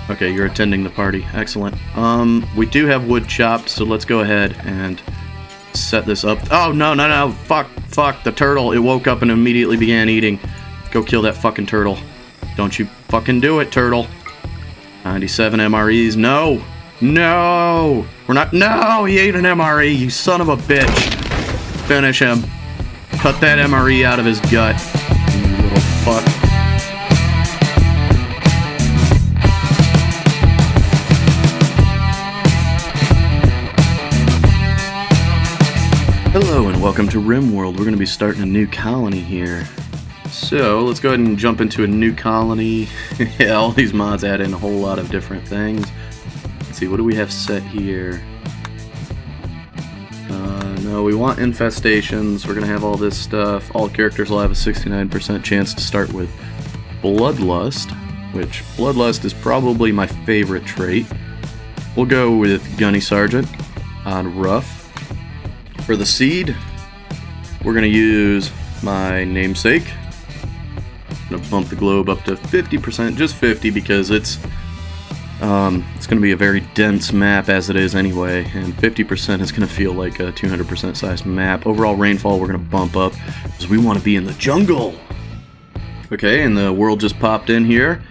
Okay, you're attending the party. Excellent. We do have wood chopped, so let's go ahead and set this up. Oh, no, no, no. Fuck. The turtle. It woke up and immediately began eating. Go kill that fucking turtle. Don't you fucking do it, turtle. 97 MREs. No. No. We're not. No, he ate an MRE, you son of a bitch. Finish him. Cut that MRE out of his gut. You little fuck. Hello and welcome to Rimworld. We're going to be starting a new colony here. So, let's go ahead and jump into a new colony. Yeah, all these mods add in a whole lot of different things. Let's see, what do we have set here? No, we want infestations. We're going to have all this stuff. All characters will have a 69% chance to start with Bloodlust, which Bloodlust is probably my favorite trait. We'll go with Gunny Sergeant on Rough. For the seed, we're going to use my namesake. I'm going to bump the globe up to 50%, just 50, because it's going to be a very dense map as it is anyway, and 50% is going to feel like a 200% sized map. Overall rainfall we're going to bump up, because we want to be in the jungle. Okay, and the world just popped in here,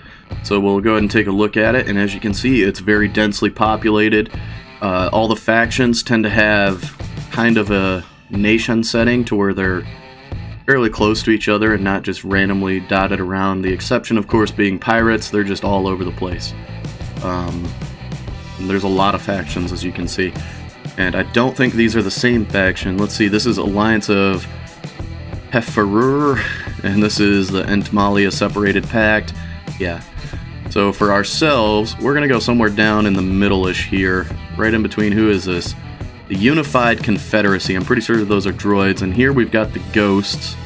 so we'll go ahead and take a look at it, and as you can see, it's very densely populated. All the factions tend to have kind of a nation setting to where they're fairly close to each other and not just randomly dotted around. The exception, of course, being pirates. They're just all over the place. There's a lot of factions, as you can see. And I don't think these are the same faction. Let's see, this is Alliance of Heferur, and this is the Entmalia Separated Pact. Yeah. So for ourselves, we're going to go somewhere down in the middle-ish here. Right in between, who is this? The Unified Confederacy. I'm pretty sure those are droids. And here we've got the ghosts.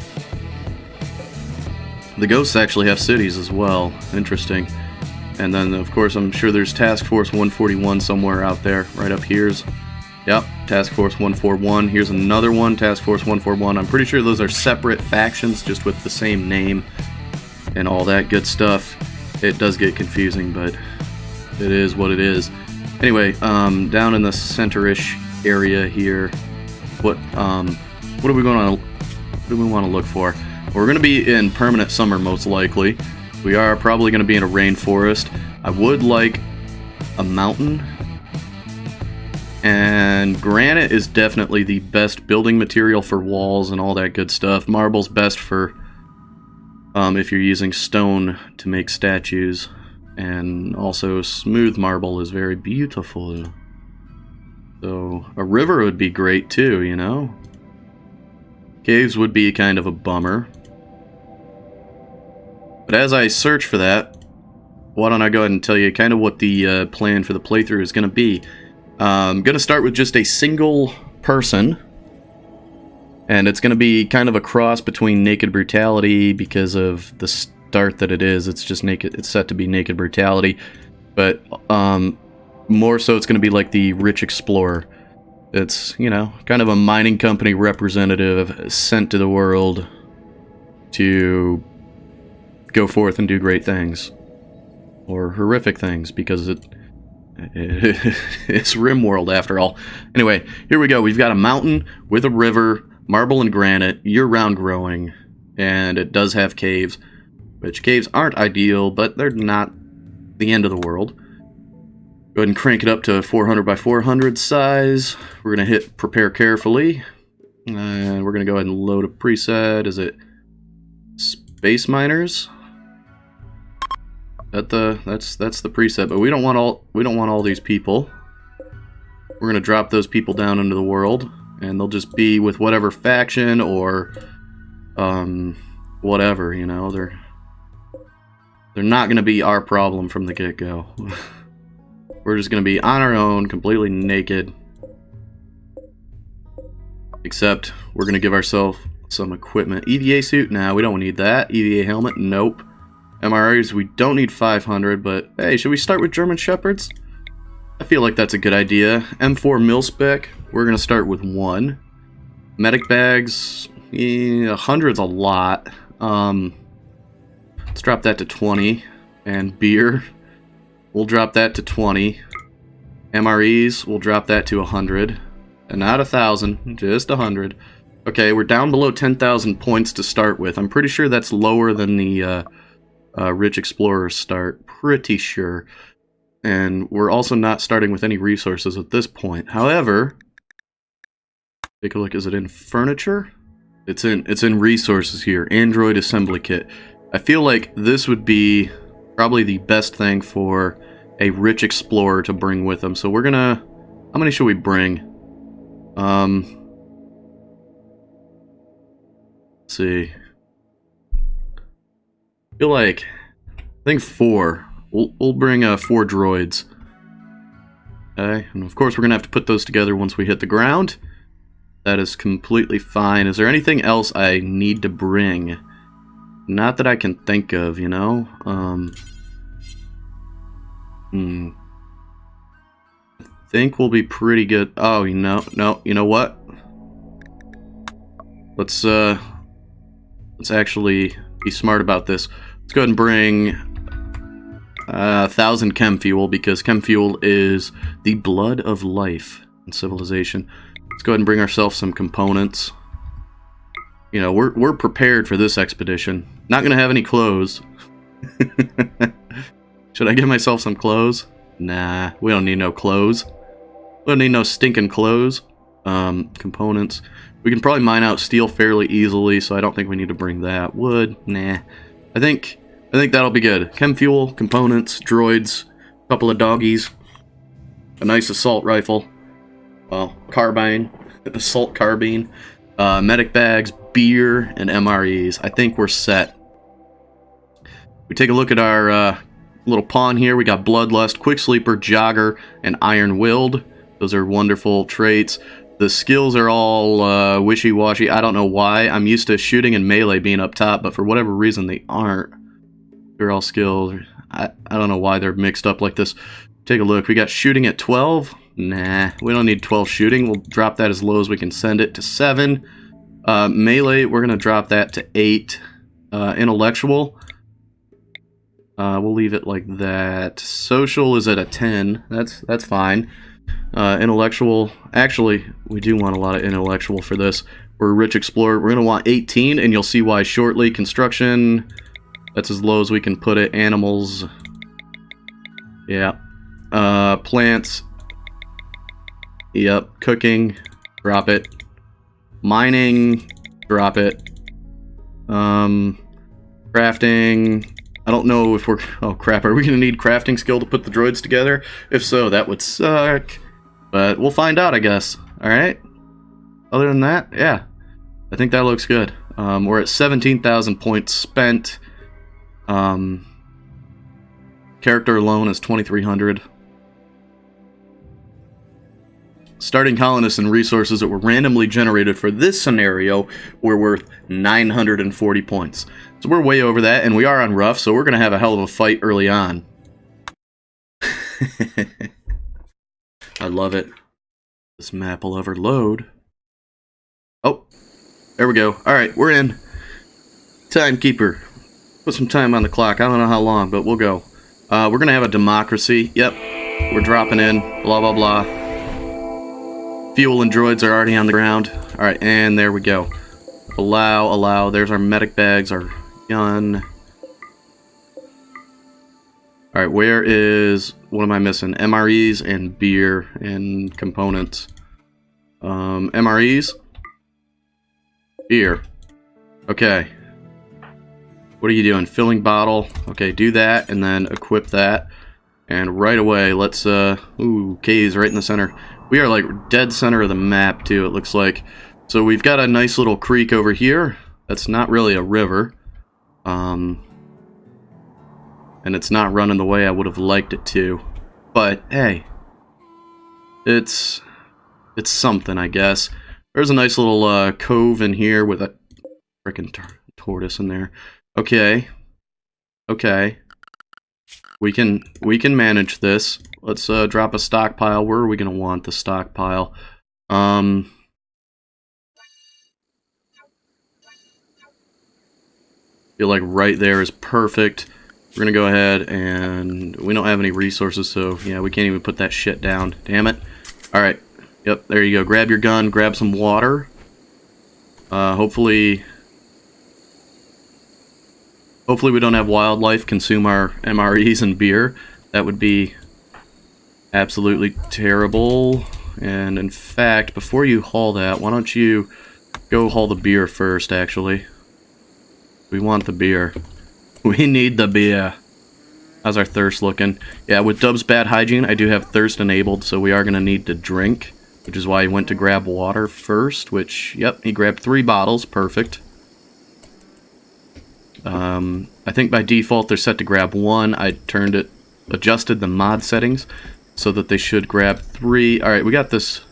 The ghosts actually have cities as well. Interesting. And then, of course, I'm sure there's Task Force 141 somewhere out there. Right up here's. Yep, Task Force 141. Here's another one, Task Force 141. I'm pretty sure those are separate factions, just with the same name and all that good stuff. It does get confusing, but it is what it is. Anyway, down in the center-ish area here, what do we want to look for? We're going to be in permanent summer, most likely. We are probably going to be in a rainforest. I would like a mountain, and granite is definitely the best building material for walls and all that good stuff. Marble's best for if you're using stone to make statues, and also smooth marble is very beautiful. So, a river would be great too, you know? Caves would be kind of a bummer. But as I search for that, why don't I go ahead and tell you kind of what the plan for the playthrough is going to be. I'm going to start with just a single person. And it's going to be kind of a cross between Naked Brutality because of the start that it is. It's just naked. It's set to be Naked Brutality. But, more so, it's going to be like the Rich Explorer. It's, you know, kind of a mining company representative sent to the world to go forth and do great things. Or horrific things, because it's Rimworld after all. Anyway, here we go. We've got a mountain with a river, marble and granite, year-round growing, and it does have caves, which caves aren't ideal, but they're not the end of the world. Go ahead and crank it up to 400 by 400 size. We're going to hit prepare carefully. And we're going to go ahead and load a preset. Is it Space Miners? That's the preset, but we don't want all these people. We're going to drop those people down into the world, and they'll just be with whatever faction or whatever, you know. They're not going to be our problem from the get-go. We're just going to be on our own, completely naked. Except, we're going to give ourselves some equipment. EVA suit? Nah, we don't need that. EVA helmet? Nope. MREs? We don't need 500, but hey, should we start with German Shepherds? I feel like that's a good idea. M4 mil-spec? We're going to start with 1. Medic bags? Yeah, 100's a lot. Let's drop that to 20. And beer. we'll drop that to 20. MREs, we'll drop that to 100. And not 1,000, just 100. Okay, we're down below 10,000 points to start with. I'm pretty sure that's lower than the Rich Explorers start. Pretty sure. And we're also not starting with any resources at this point. However, take a look. Is it in furniture? It's in resources here. Android assembly kit. I feel like this would be probably the best thing for a Rich Explorer to bring with them. So we're gonna... How many should we bring? Let's see. I feel like... I think 4. We'll bring 4 droids. Okay, and of course we're gonna have to put those together once we hit the ground. That is completely fine. Is there anything else I need to bring? Not that I can think of, you know? I think we'll be pretty good. Oh, you know what? Let's actually be smart about this. Let's go ahead and bring 1,000 chem fuel, because chem fuel is the blood of life in civilization. Let's go ahead and bring ourselves some components. You know, we're prepared for this expedition. Not gonna have any clothes. Should I give myself some clothes? Nah, we don't need no clothes. We don't need no stinking clothes. Components. We can probably mine out steel fairly easily, so I don't think we need to bring that. Wood, nah. I think that'll be good. Chem fuel, components, droids, a couple of doggies, a nice assault rifle, well, carbine, assault carbine, medic bags, beer, and MREs. I think we're set. We take a look at our little pawn here. We got Bloodlust, Quick Sleeper, Jogger, and Iron Willed. Those are wonderful traits. The skills are all wishy-washy. I don't know why. I'm used to shooting and melee being up top, but for whatever reason they aren't. They're all skills. I don't know why they're mixed up like this. Take a look. We got shooting at 12. Nah, we don't need 12 shooting. We'll drop that as low as we can send it to 7. Melee, we're going to drop that to 8. Intellectual, we'll leave it like that. Social is at a 10. That's fine. Intellectual, actually, we do want a lot of intellectual for this. We're a Rich Explorer. We're going to want 18, and you'll see why shortly. Construction, that's as low as we can put it. Animals, yeah. Plants, yep. Cooking, drop it. Mining, drop it. Crafting, I don't know if we're... Oh crap, are we going to need crafting skill to put the droids together? If so, that would suck. But we'll find out, I guess. Alright? Other than that, yeah. I think that looks good. We're at 17,000 points spent. Character alone is 2,300. Starting colonists and resources that were randomly generated for this scenario were worth 940 points. So we're way over that, and we are on rough, so we're going to have a hell of a fight early on. I love it. This map will ever load. Oh, there we go. Alright, we're in. Timekeeper. Put some time on the clock. I don't know how long, but we'll go. We're going to have a democracy. Yep. We're dropping in. Blah, blah, blah. Fuel and droids are already on the ground. Alright, and there we go. Allow. There's our medic bags, our gun. Alright, where is... What am I missing? MREs and beer and components. MREs. Beer. Okay. What are you doing? Filling bottle. Okay, do that, and then equip that. And right away, let's... Ooh, K's right in the center. We are, like, dead center of the map, too, it looks like. So we've got a nice little creek over here. That's not really a river. And it's not running the way I would have liked it to. But, hey. It's something, I guess. There's a nice little cove in here with a frickin' tortoise in there. Okay. Okay. We can manage this. Let's drop a stockpile. Where are we gonna want the stockpile? Feel like right there is perfect. We're gonna go ahead and we don't have any resources, so yeah, we can't even put that shit down. Damn it. Alright. Yep, there you go. Grab your gun, grab some water. Hopefully we don't have wildlife consume our MREs and beer. That would be absolutely terrible. And in fact, before you haul that, why don't you go haul the beer first, actually. We want the beer. We need the beer. How's our thirst looking? Yeah, with Dub's bad hygiene, I do have thirst enabled, so we are going to need to drink, which is why he went to grab water first, which, yep, he grabbed 3 bottles. Perfect. I think by default they're set to grab 1. I adjusted the mod settings so that they should grab 3. Alright, we got this.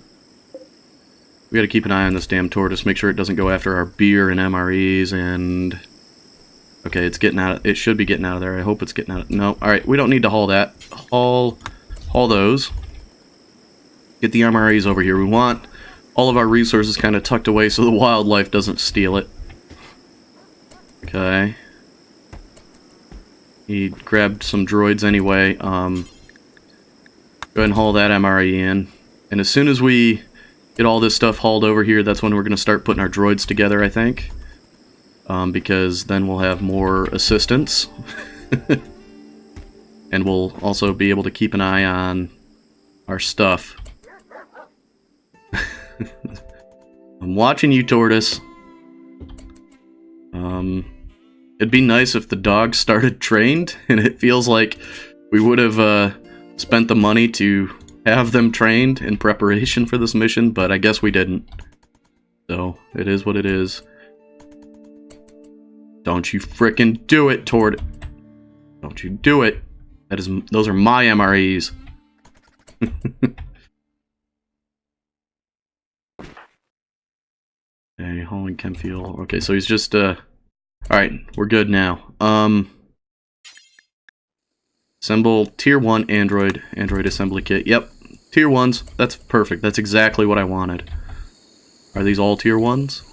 We gotta keep an eye on this damn tortoise, make sure it doesn't go after our beer and MREs, and... Okay, it's getting out. It should be getting out of there. I hope it's getting out. No, alright, we don't need to haul that. Haul those. Get the MREs over here. We want all of our resources kind of tucked away so the wildlife doesn't steal it. Okay. He grabbed some droids anyway. Go ahead and haul that MRE in. And as soon as we get all this stuff hauled over here, that's when we're going to start putting our droids together, I think. Because then we'll have more assistance. And we'll also be able to keep an eye on our stuff. I'm watching you, tortoise. It'd be nice if the dog started trained, and it feels like we would have spent the money to have them trained in preparation for this mission, but I guess we didn't. So, it is what it is. Don't you frickin' do it, Tord. Don't you do it. Those are my MREs. Okay, hauling chem fuel. Okay, so he's just, alright, we're good now. Assemble Tier 1 Android assembly kit. Yep, Tier 1s. That's perfect. That's exactly what I wanted. Are these all Tier 1s?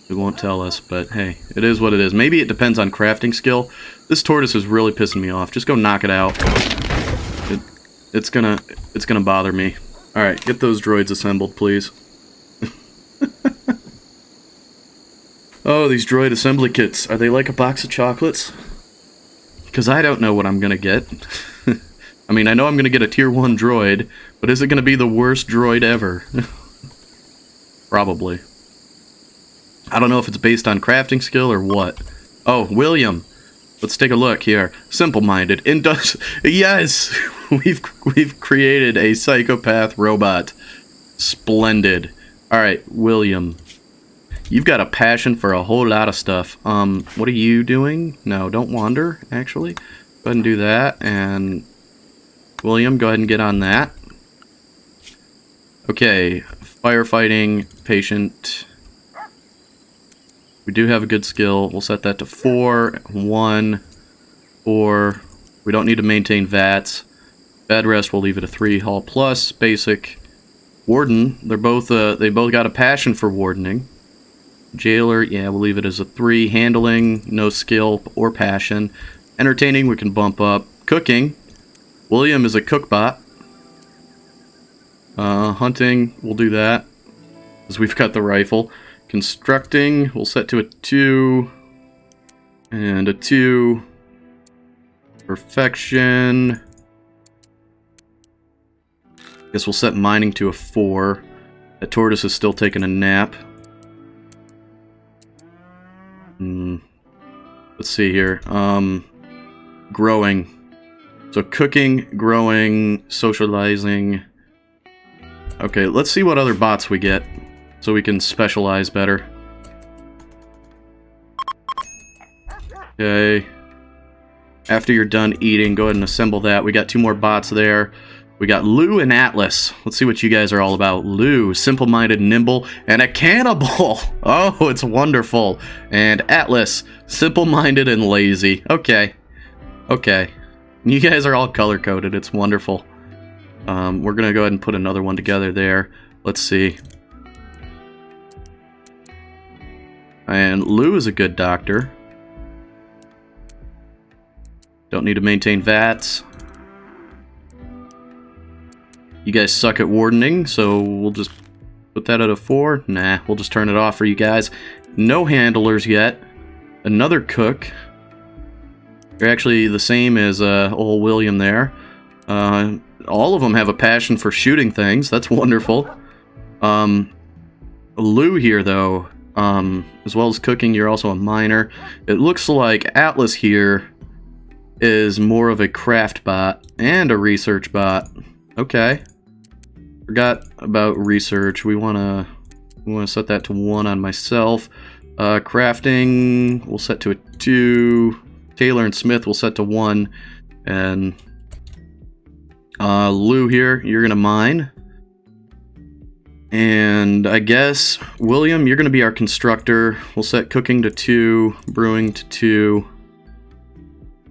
It won't tell us, but hey, it is what it is. Maybe it depends on crafting skill. This tortoise is really pissing me off. Just go knock it out. It's gonna bother me. Alright, get those droids assembled, please. Oh, these droid assembly kits. Are they like a box of chocolates? Because I don't know what I'm gonna get. I mean, I know I'm gonna get a Tier 1 droid, but is it gonna be the worst droid ever? Probably. I don't know if it's based on crafting skill or what. Oh, William. Let's take a look here. Simple-minded. Yes! We've created a psychopath robot. Splendid. Alright, William. You've got a passion for a whole lot of stuff. What are you doing? No, don't wander, actually. Go ahead and do that, and... William, go ahead and get on that. Okay, firefighting, patient... We do have a good skill. We'll set that to 4, 1, 4. We don't need to maintain VATs. Bed rest, we'll leave it a 3. Hall plus, basic. Warden, they both got a passion for wardening. Jailer, yeah, we'll leave it as a 3. Handling, no skill or passion. Entertaining, we can bump up. Cooking, William is a cookbot. Hunting, we'll do that, because we've got the rifle. Constructing, we'll set to a 2, and a 2. Perfection. Guess we'll set mining to a 4. That tortoise is still taking a nap. Let's see here. Growing. So cooking, growing, socializing. Okay, let's see what other bots we get, so we can specialize better. Okay. After you're done eating, go ahead and assemble that. We got 2 more bots there. We got Lou and Atlas. Let's see what you guys are all about. Lou, simple-minded, nimble, and a cannibal. Oh, it's wonderful. And Atlas, simple-minded and lazy. Okay. Okay. You guys are all color-coded. It's wonderful. We're going to go ahead and put another one together there. Let's see. And Lou is a good doctor. Don't need to maintain VATs. You guys suck at wardening, so we'll just put that at a 4. Nah, we'll just turn it off for you guys. No handlers yet. Another cook. You're actually the same as old William there. All of them have a passion for shooting things. That's wonderful. Lou here, though, as well as cooking, you're also a miner. It looks like Atlas here is more of a craft bot and a research bot. Okay. Forgot about research. We wanna set that to 1 on myself. Crafting we'll set to a 2. Taylor and Smith will set to 1. And Lou here, you're gonna mine. And I guess William, you're gonna be our constructor. We'll set cooking to 2, brewing to 2.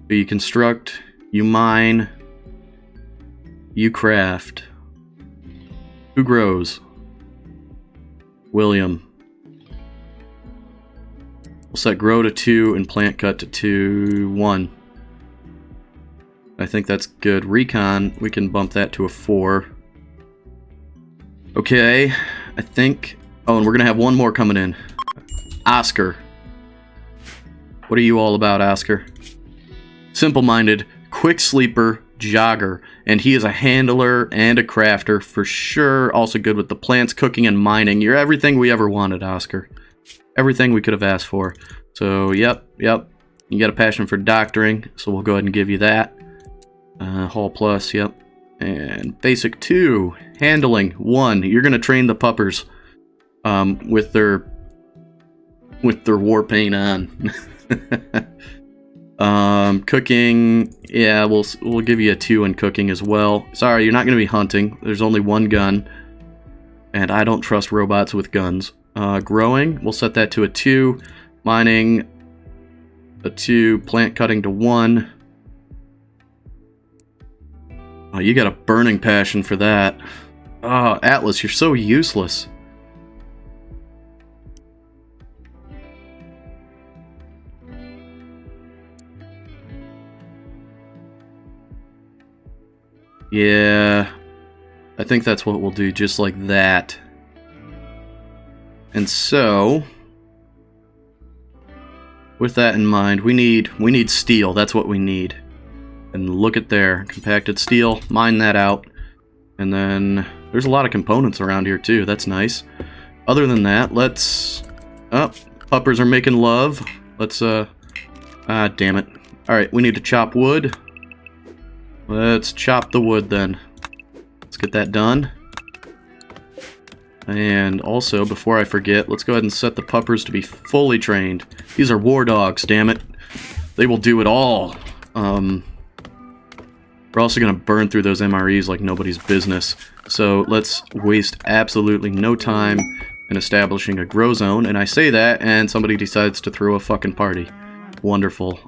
You construct, you mine, you craft. Who grows? William. We'll set grow to 2 and plant cut to 1. I think that's good. Recon, we can bump that to a 4. Okay, I think... Oh, and we're gonna have one more coming in. Oscar. What are you all about, Oscar? Simple-minded, quick sleeper, jogger, and he is a handler and a crafter for sure. Also good with the plants, cooking, and mining. You're everything we ever wanted, Oscar. Everything we could have asked for. So, yep. You got a passion for doctoring, so we'll go ahead and give you that. Hall plus, yep. And basic 2, handling 1. You're gonna train the puppers with their war paint on. Cooking, yeah, we'll give you a 2 in cooking as well. Sorry, you're not going to be hunting. There's only 1 gun, and I don't trust robots with guns. Growing, we'll set that to a 2. Mining, a 2. Plant cutting to 1. Oh, you got a burning passion for that. Oh, Atlas, you're so useless. Yeah, I think that's what we'll do, just like that. And so, with that in mind, we need steel. That's what we need. And look at there, compacted steel. Mine that out, and then there's a lot of components around here too. That's nice. Other than that, let's. Oh, puppers are making love. Let's. Damn it. All right, we need to chop wood. Let's chop the wood then. Let's get that done. And also, before I forget, let's go ahead and set the puppers to be fully trained. These are war dogs, damn it. They will do it all. We're also going to burn through those MREs like nobody's business. So let's waste absolutely no time in establishing a grow zone. And I say that, and somebody decides to throw a fucking party. Wonderful.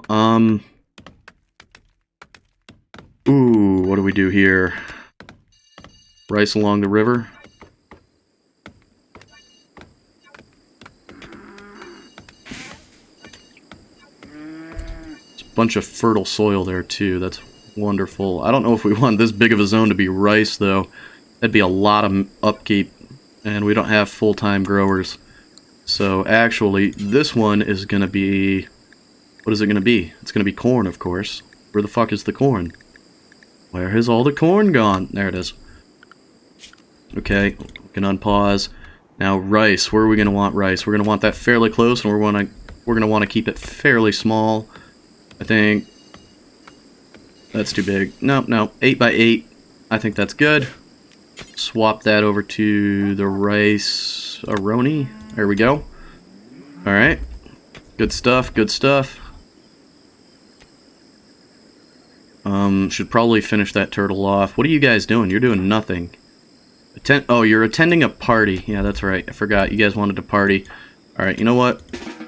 Ooh, what do we do here? Rice along the river. There's a bunch of fertile soil there too. That's wonderful. I don't know if we want this big of a zone to be rice though. That'd be a lot of upkeep, and we don't have full-time growers. So actually, this one is gonna be... What is it gonna be? It's gonna be corn, of course. Where the fuck is the corn? Where has all the corn gone? There it is. Okay, we can unpause. Now rice. Where are we going to want rice? We're going to want that fairly close, and we're going to want to keep it fairly small. I think that's too big. No, 8 by 8. I think that's good. Swap that over to the rice aroni. There we go. All right. Good stuff. Good stuff. Should probably finish that turtle off. What are you guys doing? You're doing nothing. Oh, you're attending a party. Yeah, that's right. I forgot. You guys wanted to party. Alright, you know what?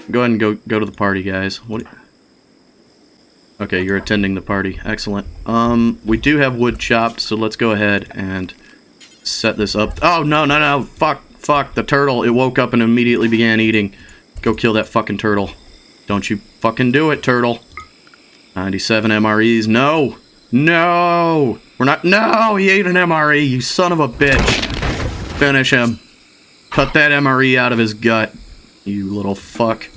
Go ahead and go to the party, guys. What? Okay, you're attending the party. Excellent. We do have wood chopped, so let's go ahead and set this up. Oh, no. Fuck. The turtle. It woke up and immediately began eating. Go kill that fucking turtle. Don't you fucking do it, turtle. 97 MREs. No! No! We're not. No! He ate an MRE, you son of a bitch! Finish him. Cut that MRE out of his gut, you little fuck.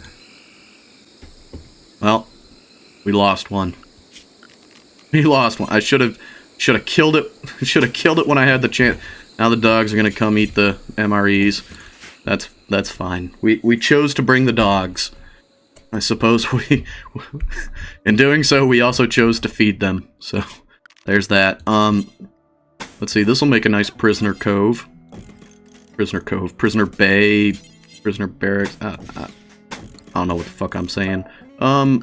Well, we lost one. We lost one. I should have killed it. Should have killed it when I had the chance. Now the dogs are gonna come eat the MREs. That's fine. We chose to bring the dogs. I suppose we, in doing so, we also chose to feed them. So, there's that. Let's see. This will make a nice prisoner cove. Prisoner cove. Prisoner bay. Prisoner barracks. I don't know what the fuck I'm saying. I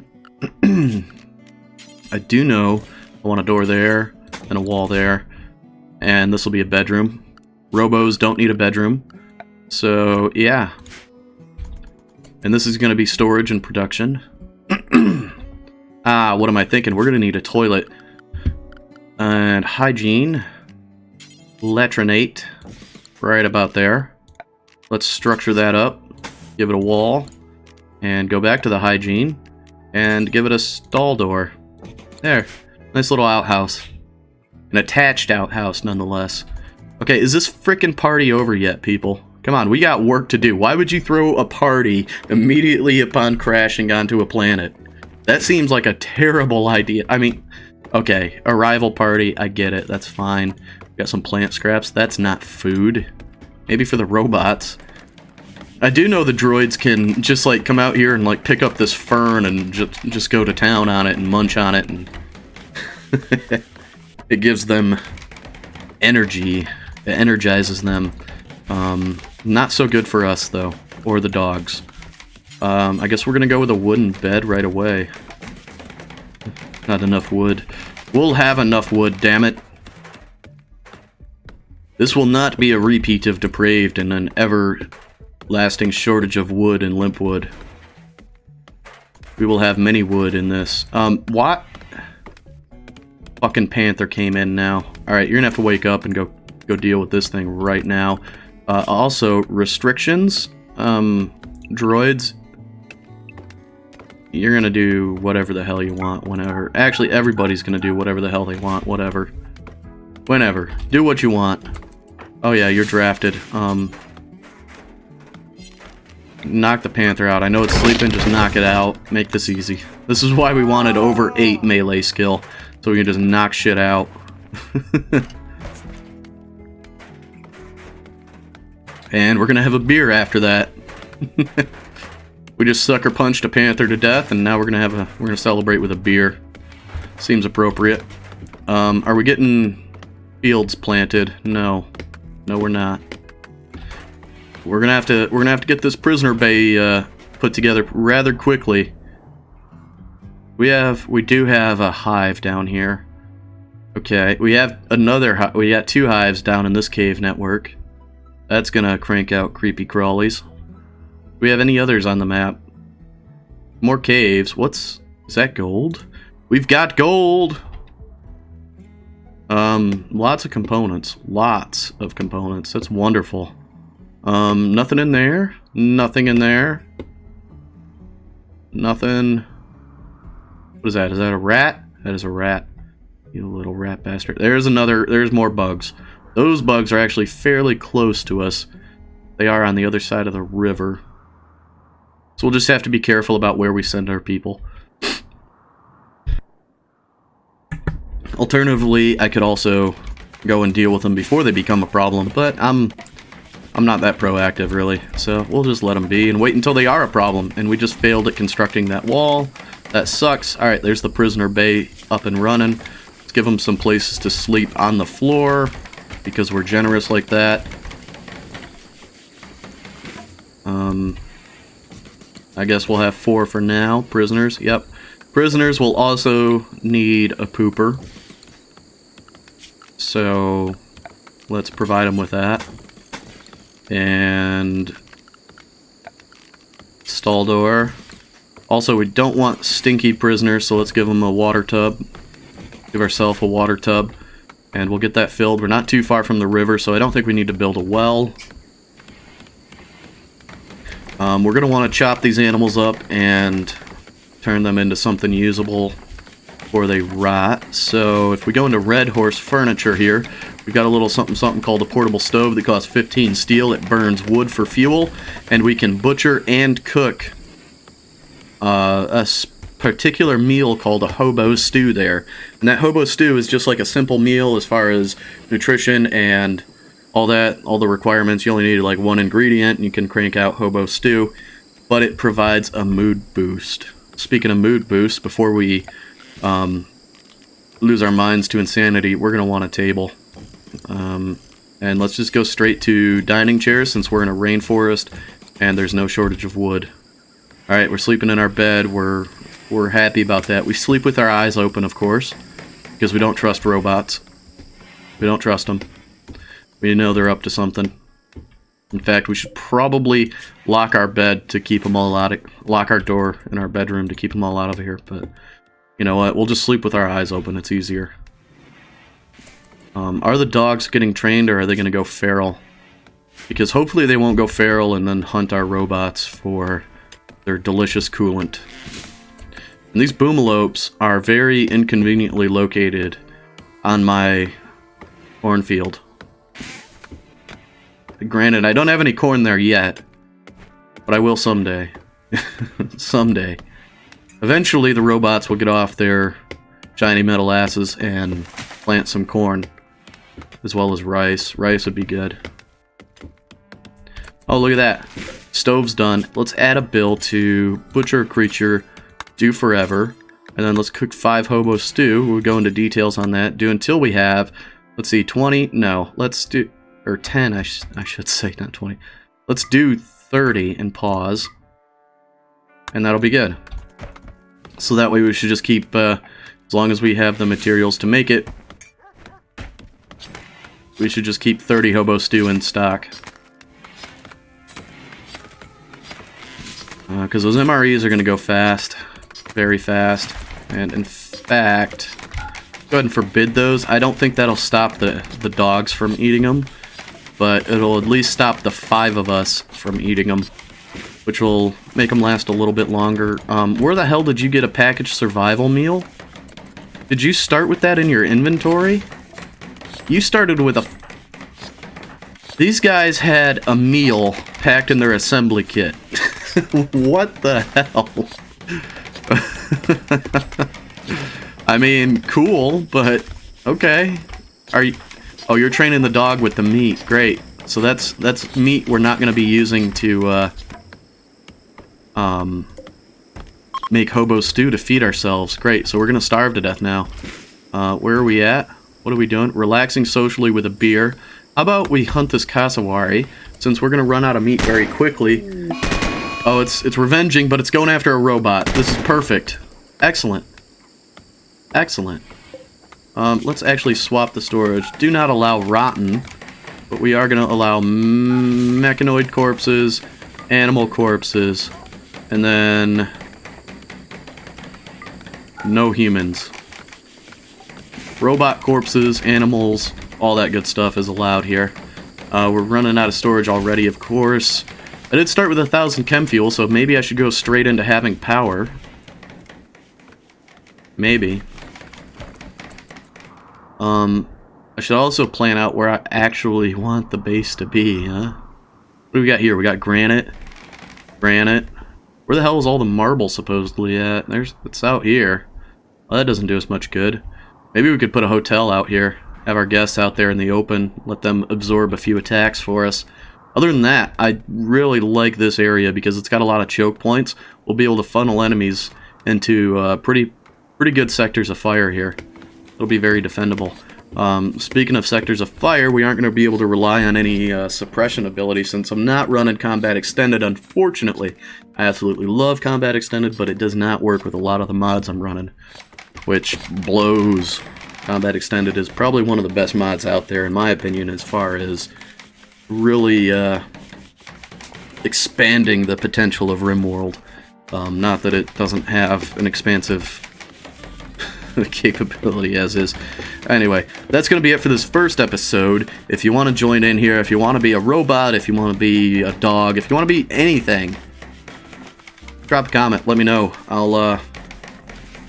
do know I want a door there and a wall there, and this will be a bedroom. Robos don't need a bedroom, so yeah. And this is going to be storage and production. What am I thinking? We're going to need a toilet. And hygiene. Latrinate. Right about there. Let's structure that up. Give it a wall. And go back to the hygiene. And give it a stall door. There. Nice little outhouse. An attached outhouse, nonetheless. Okay, is this frickin' party over yet, people? Come on, we got work to do. Why would you throw a party immediately upon crashing onto a planet? That seems like a terrible idea. I mean, okay, arrival party, I get it, that's fine. Got some plant scraps, that's not food. Maybe for the robots. I do know the droids can just, like, come out here and, like, pick up this fern and just go to town on it and munch on it, and it gives them energy. It energizes them. Not so good for us, though, or the dogs. I guess we're gonna go with a wooden bed right away. Not enough wood. We'll have enough wood, damn it. This will not be a repeat of Depraved and an everlasting shortage of wood and limp wood. We will have many wood in this. What? Fucking Panther came in now. Alright, you're gonna have to wake up and go deal with this thing right now. Also, restrictions. Droids. You're gonna do whatever the hell you want, whenever. Actually, everybody's gonna do whatever the hell they want, whatever. Whenever. Do what you want. Oh yeah, you're drafted. Knock the Panther out. I know it's sleeping, just knock it out. Make this easy. This is why we wanted over 8 melee skill. So we can just knock shit out. And we're gonna have a beer after that. We just sucker punched a panther to death, and now we're gonna celebrate with a beer. Seems appropriate. Are we getting fields planted? No, we're not. We're gonna have to get this prisoner bay put together rather quickly. We do have a hive down here. Okay, we got 2 hives down in this cave network. That's gonna crank out creepy crawlies. Do we have any others on the map? More caves. Is that gold? We've got gold! Lots of components. Lots of components. That's wonderful. Nothing in there. Nothing in there. Nothing. What is that? Is that a rat? That is a rat. You little rat bastard. There's more bugs. Those bugs are actually fairly close to us. They are on the other side of the river. So we'll just have to be careful about where we send our people. Alternatively, I could also go and deal with them before they become a problem, but I'm not that proactive, really. So we'll just let them be and wait until they are a problem, and we just failed at constructing that wall. That sucks. Alright, there's the prisoner bay up and running. Let's give them some places to sleep on the floor, because we're generous like that. I guess we'll have 4 for now. Prisoners, yep. Prisoners will also need a pooper. So, let's provide them with that. And stall door. Also, we don't want stinky prisoners, so let's give them a water tub. Give ourselves a water tub. And we'll get that filled. We're not too far from the river, so I don't think we need to build a well. We're going to want to chop these animals up and turn them into something usable. before they rot. So if we go into Red Horse Furniture here, we got a little something called a portable stove that costs 15 steel. It burns wood for fuel, and we can butcher and cook a particular meal called a hobo stew there. And that hobo stew is just like a simple meal as far as nutrition and all the requirements. You only need like one ingredient and you can crank out hobo stew, but it provides a mood boost. Speaking of mood boost, before we lose our minds to insanity, we're going to want a table. And let's just go straight to dining chairs since we're in a rainforest and there's no shortage of wood. Alright, we're sleeping in our bed. We're happy about that. We sleep with our eyes open, of course, because we don't trust robots. We don't trust them. We know they're up to something. In fact, we should probably lock our bed to keep them all out of... Lock our door in our bedroom to keep them all out of here, but... You know what? We'll just sleep with our eyes open. It's easier. Are the dogs getting trained, or are they going to go feral? Because hopefully they won't go feral and then hunt our robots for their delicious coolant. And these boomalopes are very inconveniently located on my cornfield. Granted, I don't have any corn there yet, but I will someday. Someday. Eventually, the robots will get off their shiny metal asses and plant some corn, as well as rice. Rice would be good. Oh, look at that. Stove's done. Let's add a bill to butcher a creature, do forever, and then let's cook 5 hobo stew. We'll go into details on that. Do until we have, let's see, 20? No, let's do, or 10, I should say, not 20. Let's do 30 and pause, and that'll be good. So that way we should just keep, as long as we have the materials to make it, we should just keep 30 hobo stew in stock. Because those MREs are going to go fast. Very fast. And in fact, go ahead and forbid those. I don't think that'll stop the dogs from eating them. But it'll at least stop the 5 of us from eating them. Which will make them last a little bit longer. Where the hell did you get a packaged survival meal? Did you start with that in your inventory? You started with a... These guys had a meal packed in their assembly kit. What the hell? I mean, cool, but okay. Are you... Oh, you're training the dog with the meat. Great. So that's meat we're not going to be using to make hobo stew to feed ourselves. Great. So we're going to starve to death now. Where are we at? What are we doing? Relaxing socially with a beer. How about we hunt this cassowary, since we're going to run out of meat very quickly. Oh, it's revenging, but it's going after a robot. This is perfect. Excellent. Excellent. Let's actually swap the storage. Do not allow rotten, but we are going to allow mechanoid corpses, animal corpses, and then no humans. Robot corpses, animals, all that good stuff is allowed here. We're running out of storage already, of course. I did start with 1,000 chem fuel, so maybe I should go straight into having power. Maybe. I should also plan out where I actually want the base to be, huh? What do we got here? We got granite. Granite. Where the hell is all the marble supposedly at? It's out here. Well, that doesn't do us much good. Maybe we could put a hotel out here. Have our guests out there in the open. Let them absorb a few attacks for us. Other than that, I really like this area because it's got a lot of choke points. We'll be able to funnel enemies into pretty good sectors of fire here. It'll be very defendable. Speaking of sectors of fire, we aren't going to be able to rely on any suppression ability since I'm not running Combat Extended, unfortunately. I absolutely love Combat Extended, but it does not work with a lot of the mods I'm running, which blows. Combat Extended is probably one of the best mods out there, in my opinion, as far as really expanding the potential of Rimworld. Not that it doesn't have an expansive capability as is. Anyway, that's going to be it for this first episode. If you want to join in here, if you want to be a robot, if you want to be a dog, if you want to be anything, drop a comment, let me know. I'll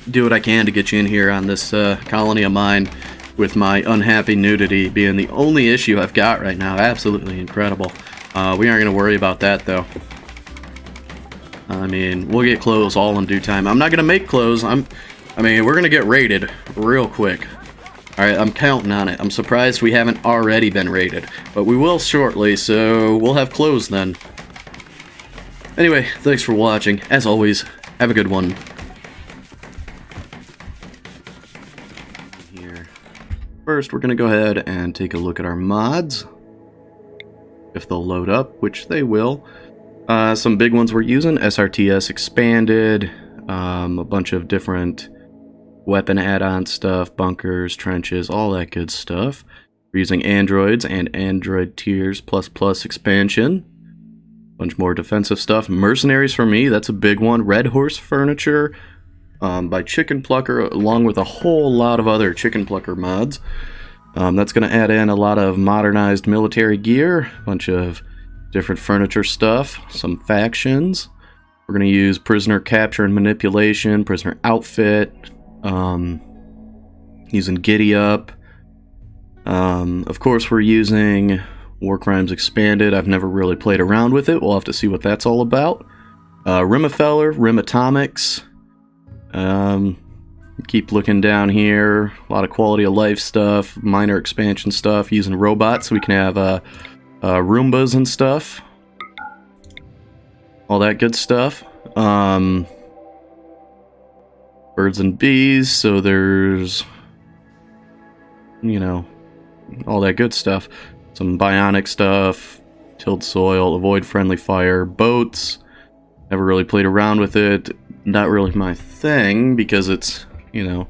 do what I can to get you in here on this colony of mine, with my unhappy nudity being the only issue I've got right now. Absolutely incredible. We aren't going to worry about that, though. I mean, we'll get clothes all in due time. I'm not going to make clothes. I mean, we're going to get raided real quick. Alright, I'm counting on it. I'm surprised we haven't already been raided. But we will shortly, so we'll have clothes then. Anyway, thanks for watching. As always, have a good one. Here. First, we're going to go ahead and take a look at our mods. If they'll load up, which they will. Some big ones we're using. SRTS Expanded. A bunch of different weapon add-on stuff. Bunkers, trenches, all that good stuff. We're using androids and android tiers ++ expansion. Bunch more defensive stuff. Mercenaries for me, that's a big one. Red Horse Furniture by Chicken Plucker, along with a whole lot of other Chicken Plucker mods. That's going to add in a lot of modernized military gear, a bunch of different furniture stuff, some factions. We're going to use prisoner capture and manipulation, prisoner outfit, using Giddy Up. Of course, we're using War Crimes Expanded. I've never really played around with it. We'll have to see what that's all about. Rimafeller, Rimatomics. Keep looking down here. A lot of quality of life stuff, minor expansion stuff, using robots so we can have Roombas and stuff. All that good stuff. Birds and bees, so there's, you know, all that good stuff. Some bionic stuff, tilled soil, avoid friendly fire, boats. Never really played around with it. Not really my thing, because it's, you know,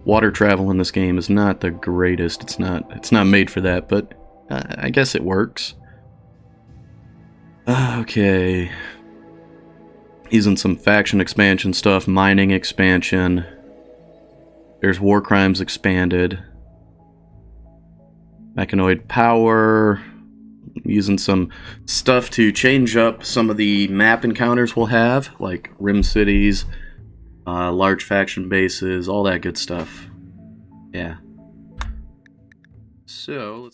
water travel in this game is not the greatest. It's not made for that, but I guess it works. Okay. Using some faction expansion stuff, mining expansion. There's War Crimes Expanded. Mechanoid Power. Using some stuff to change up some of the map encounters we'll have, like Rim Cities, large faction bases, all that good stuff. Yeah. So, let's